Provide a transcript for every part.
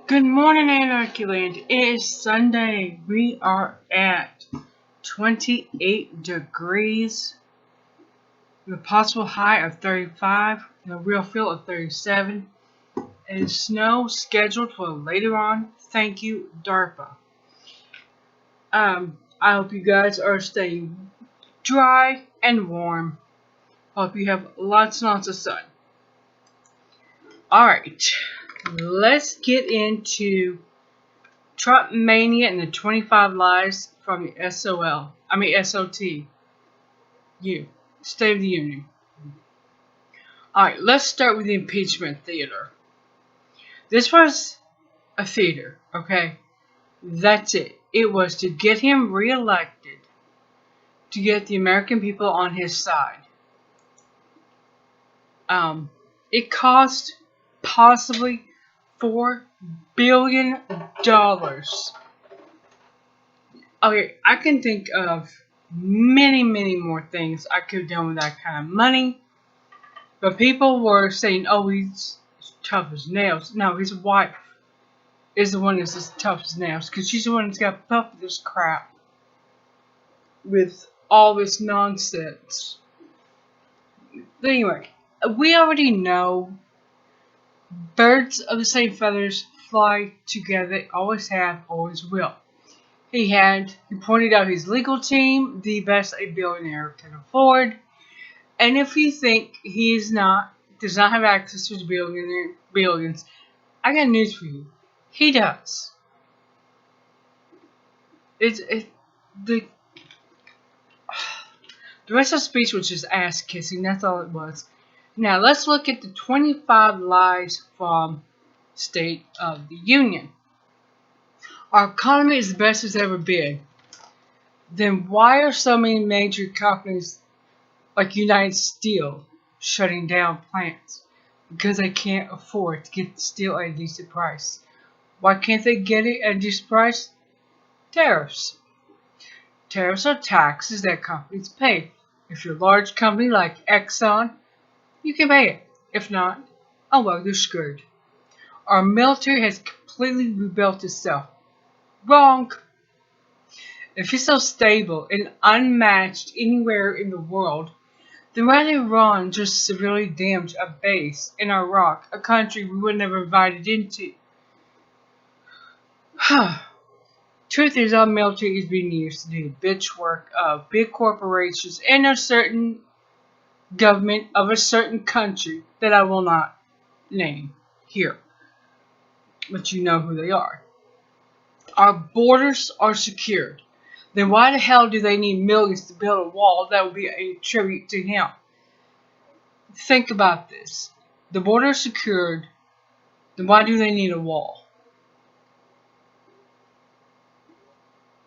Good morning, Anarchy Land. It is Sunday. We are at 28 degrees with a possible high of 35 and a real feel of 37. And snow scheduled for later on. Thank you, DARPA. I hope you guys are staying dry and warm. Hope you have lots and lots of sun. Alright, let's get into Trump Mania and the 25 lies from the SOTU. State of the Union. Alright, let's start with the impeachment theater. This was a theater, okay? That's it. It was to get him reelected, to get the American people on his side. It cost possibly $4 billion. Okay, I can think of many more things I could have done with that kind of money. But people were saying, oh, he's tough as nails. No, his wife is the one that's as tough as nails. Because she's the one that's got put up with this crap. With all this nonsense. But anyway, we already know birds of the same feathers fly together. They always have, always will. He pointed out his legal team, the best a billionaire can afford. And if you think he does not have access to billions, I got news for you. He does. The rest of the speech was just ass kissing. That's all it was. Now let's look at the 25 lies from State of the Union. Our economy is the best it's ever been. Then why are so many major companies like United Steel shutting down plants? Because they can't afford to get steel at a decent price. Why can't they get it at a decent price? Tariffs. Tariffs are taxes that companies pay. If you're a large company like Exxon, you can pay it. If not, oh well, you're screwed. Our military has completely rebuilt itself. Wrong. If it's so stable and unmatched anywhere in the world, then why did Iran just severely damage a base in Iraq, a country we were never invited into? Truth is, our military is being used to do the bitch work of big corporations and a certain government of a certain country that I will not name here. But you know who they are. Our borders are secured. Then why the hell do they need millions to build a wall that would be a tribute to him? Think about this. The border is secured. Then why do they need a wall?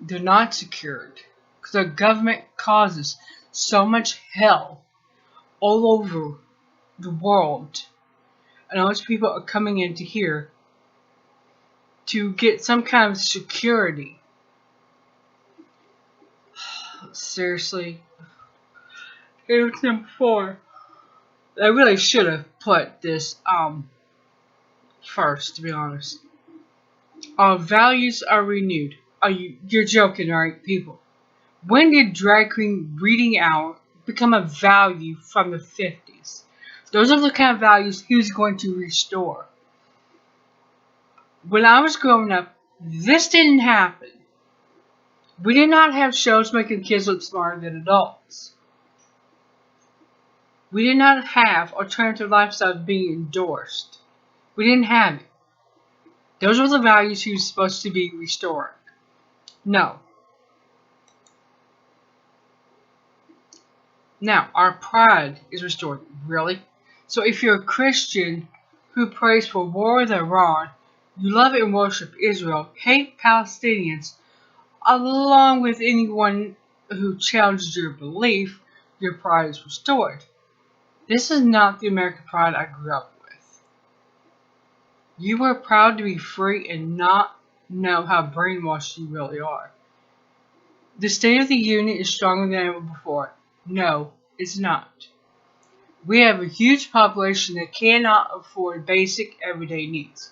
They're not secured. Because our government causes so much hell all over the world. And all these people are coming into here to get some kind of security. Seriously. Here's number 4. I really should have put this first, to be honest. Our values are renewed. You're joking, right, people? When did drag queen reading out become a value from the 50s? Those are the kind of values he was going to restore. When I was growing up, this didn't happen. We did not have shows making kids look smarter than adults. We did not have alternative lifestyles being endorsed. We didn't have it. Those were the values he was supposed to be restoring. No. Now, our pride is restored. Really? So if you're a Christian who prays for war with Iran, you love and worship Israel, hate Palestinians, along with anyone who challenged your belief, your pride is restored. This is not the American pride I grew up with. You were proud to be free and not know how brainwashed you really are. The State of the Union is stronger than ever before. No, it's not. We have a huge population that cannot afford basic everyday needs.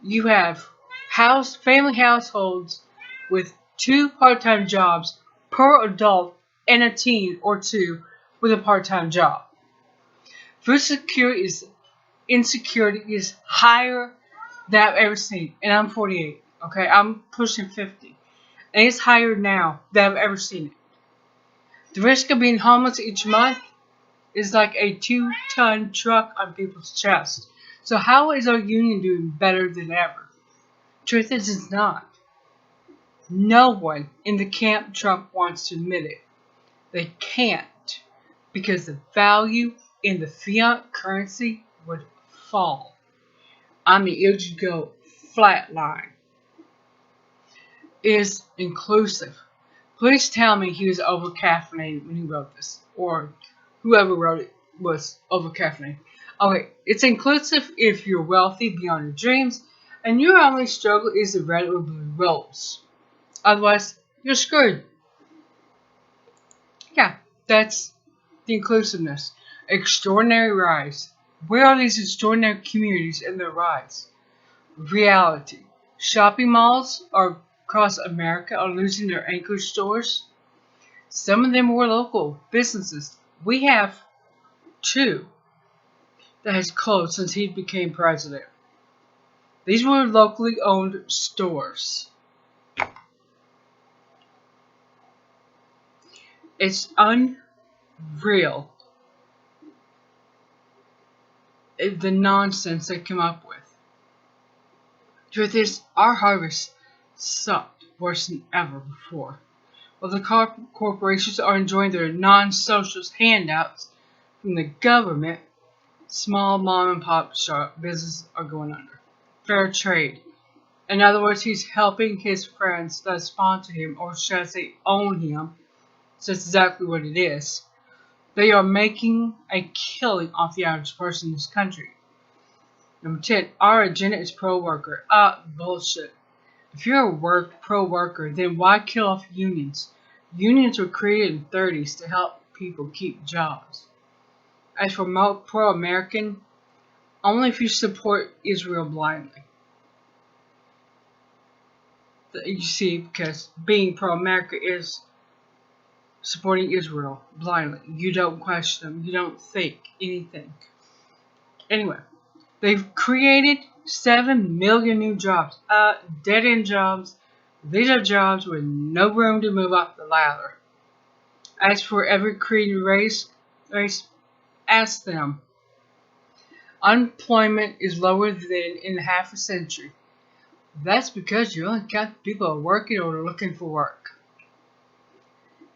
You have family households with 2 part-time jobs per adult and a teen or two with a part-time job. Food security is insecurity is higher than I've ever seen, and I'm 48. Okay, I'm pushing 50, and it's higher now than I've ever seen it. The risk of being homeless each month is like a 2-ton truck on people's chest. So how is our union doing better than ever? Truth is, it's not. No one in the camp Trump wants to admit it. They can't, because the value in the fiat currency would fall. I mean, it would go flatline. Is inclusive. Please tell me he was over-caffeinated when he wrote this, or whoever wrote it was over-caffeinated. Okay, it's inclusive if you're wealthy beyond your dreams, and your only struggle is the red or blue rolls. Otherwise, you're screwed. Yeah, that's the inclusiveness. Extraordinary rise. Where are these extraordinary communities in their rise? Reality. Shopping malls across America are losing their anchor stores. Some of them were local businesses. We have 2 that has closed since he became president. These were locally owned stores. It's unreal the nonsense they come up with. Truth is, our harvest sucked worse than ever before. While the corporations are enjoying their non-socialist handouts from the government, small mom-and-pop shop businesses are going under. Fair trade. In other words, he's helping his friends that sponsor him, or should I say own him, so that's exactly what it is. They are making a killing off the average person in this country. Number 10, our agenda is pro-worker. Bullshit. If you're a pro-worker, then why kill off unions? Unions were created in the 30s to help people keep jobs. As for pro-American, only if you support Israel blindly. You see, because being pro-America is supporting Israel blindly. You don't question them. You don't think anything. Anyway, they've created 7 million new jobs. Dead-end jobs. These are jobs with no room to move up the ladder. As for every created race, ask them. Unemployment is lower than in half a century. That's because you only count people who are working or looking for work.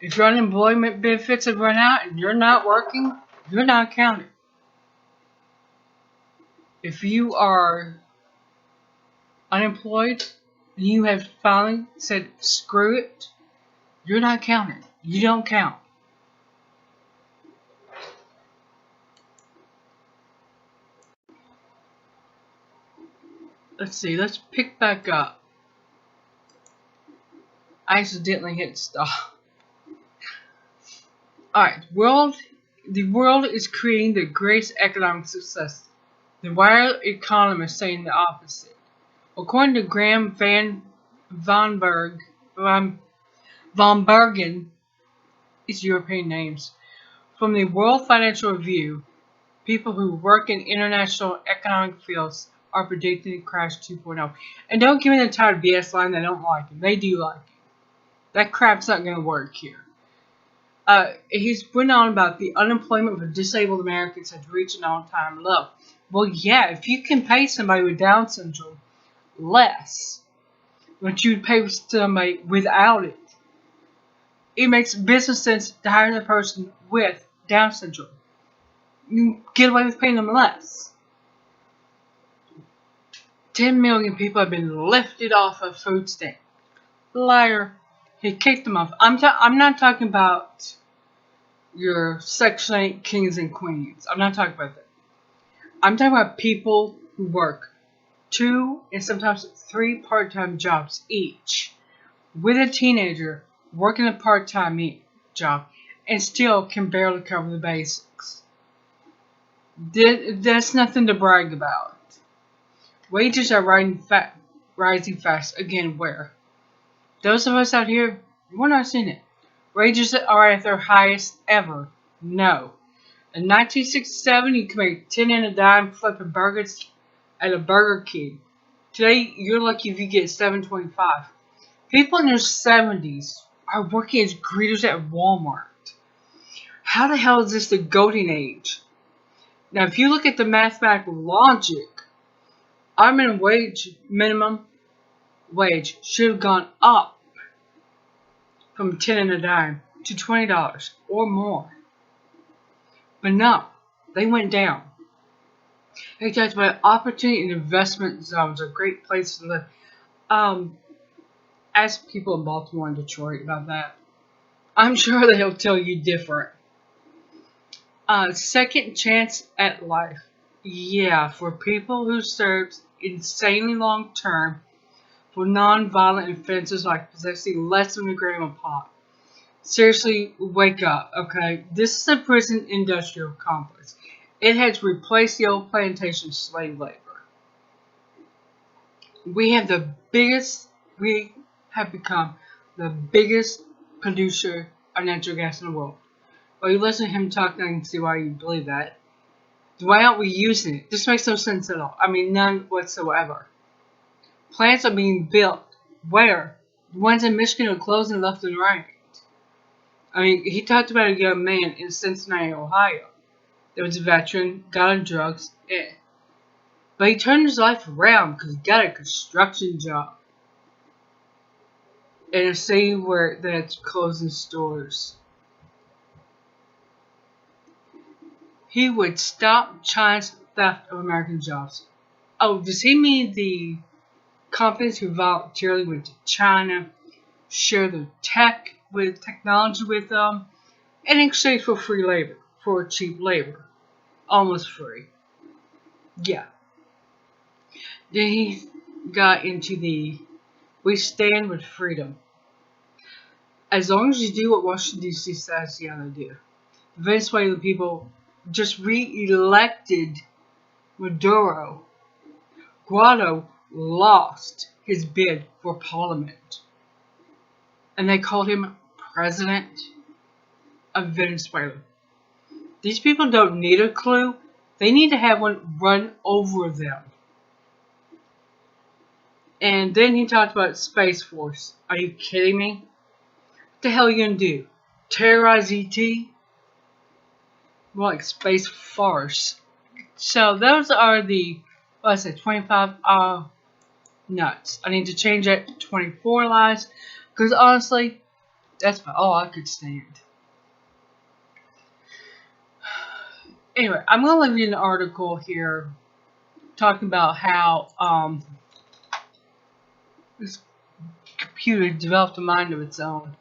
If your unemployment benefits have run out and you're not working, you're not counted. If you are unemployed and you have finally said screw it, you're not counted. You don't count. Let's see, let's pick back up. I accidentally hit stop. Alright, the world is creating the greatest economic success. The wired economists saying the opposite. According to Graham von Bergen, it's European names, from the World Financial Review, people who work in international economic fields are predicting a crash 2.0. And don't give me the entire BS line, they don't like it. They do like it. That crap's not going to work here. He's went on about the unemployment for disabled Americans has reached an all-time low. Well, yeah, if you can pay somebody with Down syndrome less than you would pay somebody without it, it makes business sense to hire the person with Down syndrome. You get away with paying them less. 10 million people have been lifted off of food stamps. Liar. He kicked them off. I'm not talking about your Section 8 kings and queens. I'm not talking about that. I'm talking about people who work 2 and sometimes 3 part-time jobs each, with a teenager working a part-time job and still can barely cover the basics. That's nothing to brag about. Wages are rising fast. Again, where? Those of us out here, we're not seeing it. Wages are at their highest ever. No. In 1967, you could make 10 and a dime flipping burgers at a Burger King. Today, you're lucky if you get $7.25. People in their 70s are working as greeters at Walmart. How the hell is this the golden age? Now, if you look at the mathematical logic, our minimum wage should have gone up from 10 and a dime to $20 or more. But no, they went down. They talked about opportunity and investment zones are great places to live. Ask people in Baltimore and Detroit about that. I'm sure they'll tell you different. Second chance at life. Yeah, for people who served insanely long term for non-violent offenses like possessing less than a gram of pot. Seriously, wake up, okay? This is a prison industrial complex. It has replaced the old plantation slave labor. We have become the biggest producer of natural gas in the world. Well, you listen to him talk, I can see why you believe that. Why aren't we using it? This makes no sense at all. I mean, none whatsoever. Plants are being built. Where? The ones in Michigan are closing left and right. I mean, he talked about a young man in Cincinnati, Ohio. There was a veteran, got on drugs, but he turned his life around because he got a construction job in a city where that's closing stores. He would stop China's theft of American jobs. Oh, does he mean the companies who voluntarily went to China, share their technology with them, in exchange for free labor, for cheap labor? Almost free. Yeah. Then he got into we stand with freedom. As long as you do what Washington D.C. says you gotta do. Venezuelan people just re-elected Maduro. Guaido lost his bid for parliament. And they called him president of Venezuela. These people don't need a clue. They need to have one run over them. And then he talked about Space Force. Are you kidding me? What the hell are you gonna do? Terrorize ET? More like Space Farce. So those are the, 25 nuts. I need to change that to 24 lies. Because honestly, that's about all I could stand. Anyway, I'm going to leave you an article here talking about how this computer developed a mind of its own.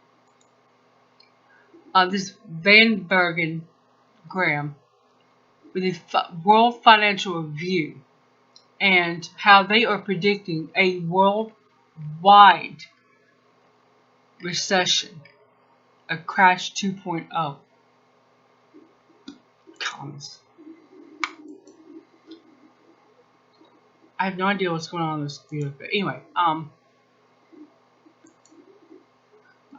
This Van Bergen Graham with the World Financial Review and how they are predicting a worldwide recession, a crash 2.0. Cons. I have no idea what's going on in this computer, but anyway,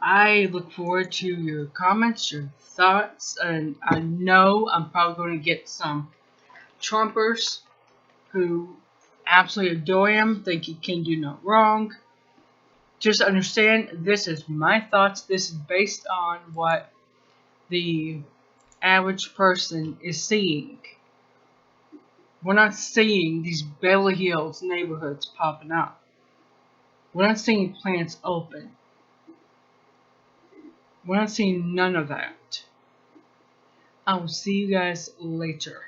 I look forward to your comments, your thoughts, and I know I'm probably going to get some Trumpers who absolutely adore him, think he can do no wrong. Just understand, this is my thoughts. This is based on what the average person is seeing. We're not seeing these Beverly Hills neighborhoods popping up. We're not seeing plants open. We're not seeing none of that. I will see you guys later.